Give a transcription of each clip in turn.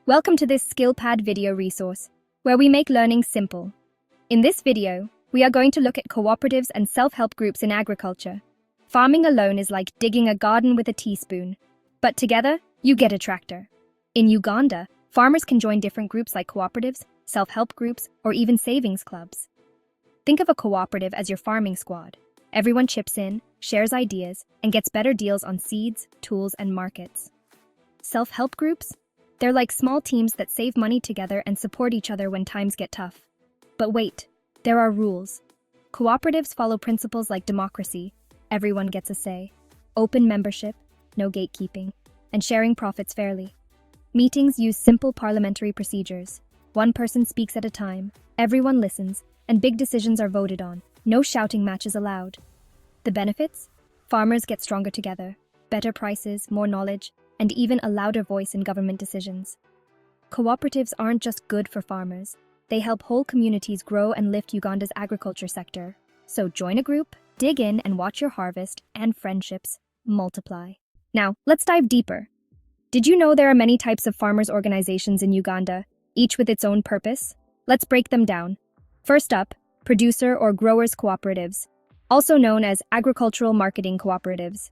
Welcome to this SkillPad video resource, where we make learning simple. In this video, we are going to look at cooperatives and self-help groups in agriculture. Farming alone is like digging a garden with a teaspoon, but together, you get a tractor. In Uganda, farmers can join different groups like cooperatives, self-help groups, or even savings clubs. Think of a cooperative as your farming squad. Everyone chips in, shares ideas, and gets better deals on seeds, tools, and markets. Self-help groups? They're like small teams that save money together and support each other when times get tough. But wait, there are rules. Cooperatives follow principles like democracy, everyone gets a say, open membership, no gatekeeping, and sharing profits fairly. Meetings use simple parliamentary procedures. One person speaks at a time, everyone listens, and big decisions are voted on. No shouting matches allowed. The benefits? Farmers get stronger together, better prices, more knowledge, and even a louder voice in government decisions. Cooperatives aren't just good for farmers, they help whole communities grow and lift Uganda's agriculture sector. So join a group, dig in, and watch your harvest and friendships multiply. Now, let's dive deeper. Did you know there are many types of farmers' organizations in Uganda, each with its own purpose? Let's break them down. First up, producer or growers cooperatives, also known as agricultural marketing cooperatives.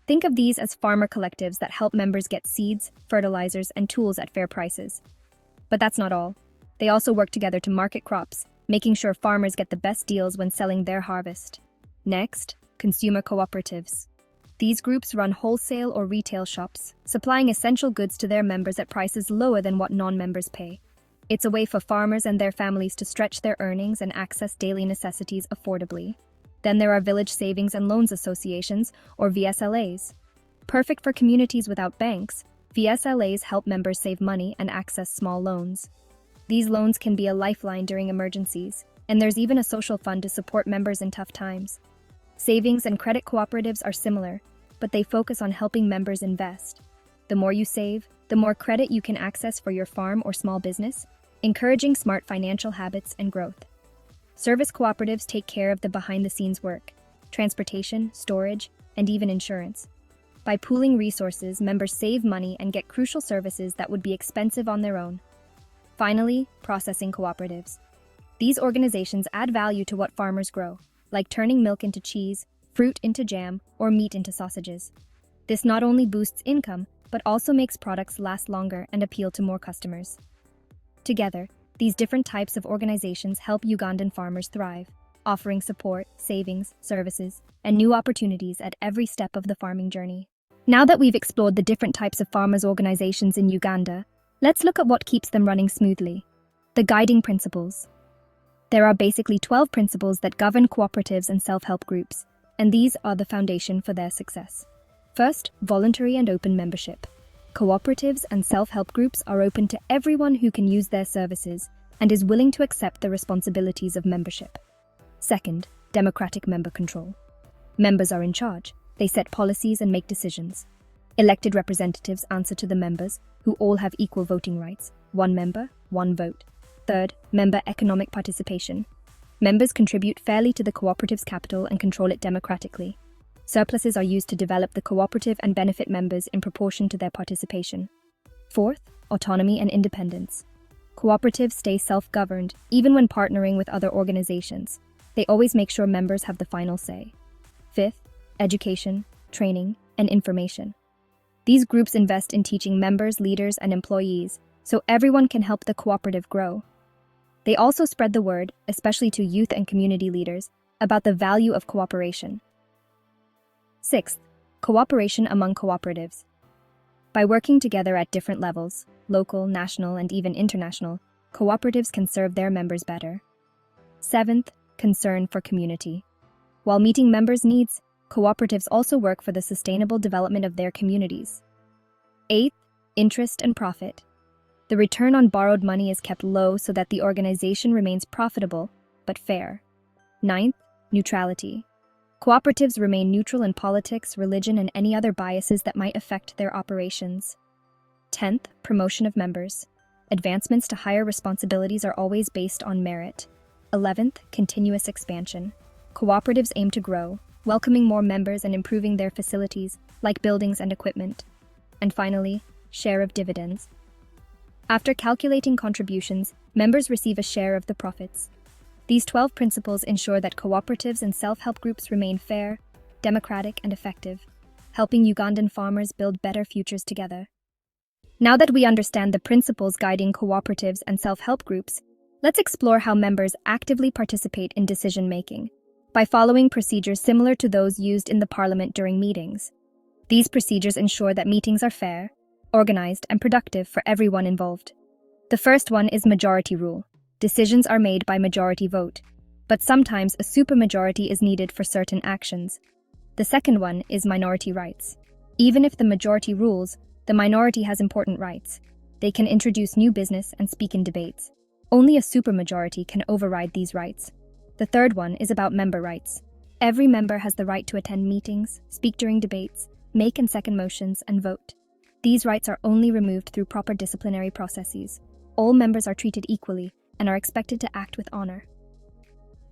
Think of these as farmer collectives that help members get seeds, fertilizers, and tools at fair prices. But that's not all. They also work together to market crops, making sure farmers get the best deals when selling their harvest. Next, consumer cooperatives. These groups run wholesale or retail shops, supplying essential goods to their members at prices lower than what non-members pay. It's a way for farmers and their families to stretch their earnings and access daily necessities affordably. Then there are village savings and loans associations, or VSLAs. Perfect for communities without banks, VSLAs help members save money and access small loans. These loans can be a lifeline during emergencies, and there's even a social fund to support members in tough times. Savings and credit cooperatives are similar, but they focus on helping members invest. The more you save, the more credit you can access for your farm or small business, encouraging smart financial habits and growth. Service cooperatives take care of the behind-the-scenes work, transportation, storage, and even insurance. By pooling resources, members save money and get crucial services that would be expensive on their own. Finally, processing cooperatives. These organizations add value to what farmers grow, like turning milk into cheese, fruit into jam, or meat into sausages. This not only boosts income, but also makes products last longer and appeal to more customers. Together, these different types of organizations help Ugandan farmers thrive, offering support, savings, services, and new opportunities at every step of the farming journey. Now that we've explored the different types of farmers' organizations in Uganda, let's look at what keeps them running smoothly. The guiding principles. There are basically 12 principles that govern cooperatives and self-help groups, and these are the foundation for their success. First, voluntary and open membership. Cooperatives and self-help groups are open to everyone who can use their services and is willing to accept the responsibilities of membership. Second, democratic member control. Members are in charge. They set policies and make decisions. Elected representatives answer to the members, who all have equal voting rights. One member, one vote. Third, member economic participation. Members contribute fairly to the cooperative's capital and control it democratically. Surpluses are used to develop the cooperative and benefit members in proportion to their participation. Fourth, autonomy and independence. Cooperatives stay self-governed, even when partnering with other organizations. They always make sure members have the final say. Fifth, education, training, and information. These groups invest in teaching members, leaders, and employees, so everyone can help the cooperative grow. They also spread the word, especially to youth and community leaders, about the value of cooperation. Sixth, cooperation among cooperatives. By working together at different levels, local, national, and even international, cooperatives can serve their members better. Seventh, concern for community. While meeting members' needs, cooperatives also work for the sustainable development of their communities. Eighth, interest and profit. The return on borrowed money is kept low so that the organization remains profitable, but fair. Ninth, neutrality. Cooperatives remain neutral in politics, religion, and any other biases that might affect their operations. 10th, promotion of members. Advancements to higher responsibilities are always based on merit. 11th, continuous expansion. Cooperatives aim to grow, welcoming more members and improving their facilities, like buildings and equipment. And finally, share of dividends. After calculating contributions, members receive a share of the profits. These 12 principles ensure that cooperatives and self-help groups remain fair, democratic, and effective, helping Ugandan farmers build better futures together. Now that we understand the principles guiding cooperatives and self-help groups, let's explore how members actively participate in decision-making by following procedures similar to those used in the parliament during meetings. These procedures ensure that meetings are fair, organized, and productive for everyone involved. The first one is majority rule. Decisions are made by majority vote, but sometimes a supermajority is needed for certain actions. The second one is minority rights. Even if the majority rules, the minority has important rights. They can introduce new business and speak in debates. Only a supermajority can override these rights. The third one is about member rights. Every member has the right to attend meetings, speak during debates, make and second motions, and vote. These rights are only removed through proper disciplinary processes. All members are treated equally and are expected to act with honor.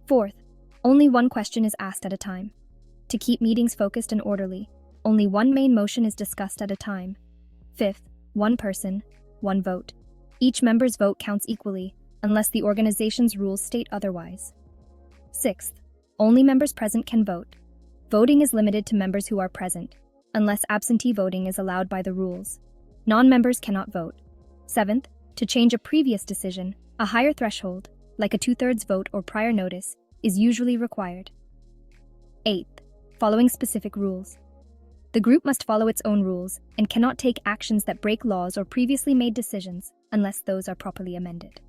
Fourth, only one question is asked at a time. To keep meetings focused and orderly, only one main motion is discussed at a time. Fifth, one person, one vote. Each member's vote counts equally, unless the organization's rules state otherwise. Sixth, only members present can vote. Voting is limited to members who are present, unless absentee voting is allowed by the rules. Non-members cannot vote. Seventh, to change a previous decision, a higher threshold, like a 2/3 vote or prior notice, is usually required. Eighth, following specific rules. The group must follow its own rules and cannot take actions that break laws or previously made decisions unless those are properly amended.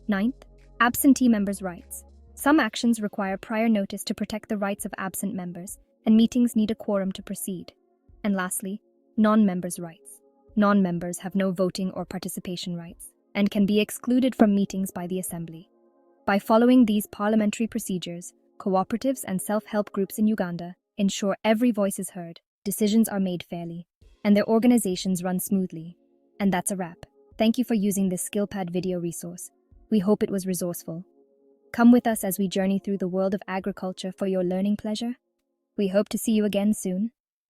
Ninth, absentee members' rights. Some actions require prior notice to protect the rights of absent members, and meetings need a quorum to proceed. And lastly, non-members' rights. Non-members have no voting or participation rights and can be excluded from meetings by the Assembly. By following these parliamentary procedures, cooperatives and self-help groups in Uganda ensure every voice is heard, decisions are made fairly, and their organizations run smoothly. And that's a wrap. Thank you for using this SkillPad video resource. We hope it was resourceful. Come with us as we journey through the world of agriculture for your learning pleasure. We hope to see you again soon.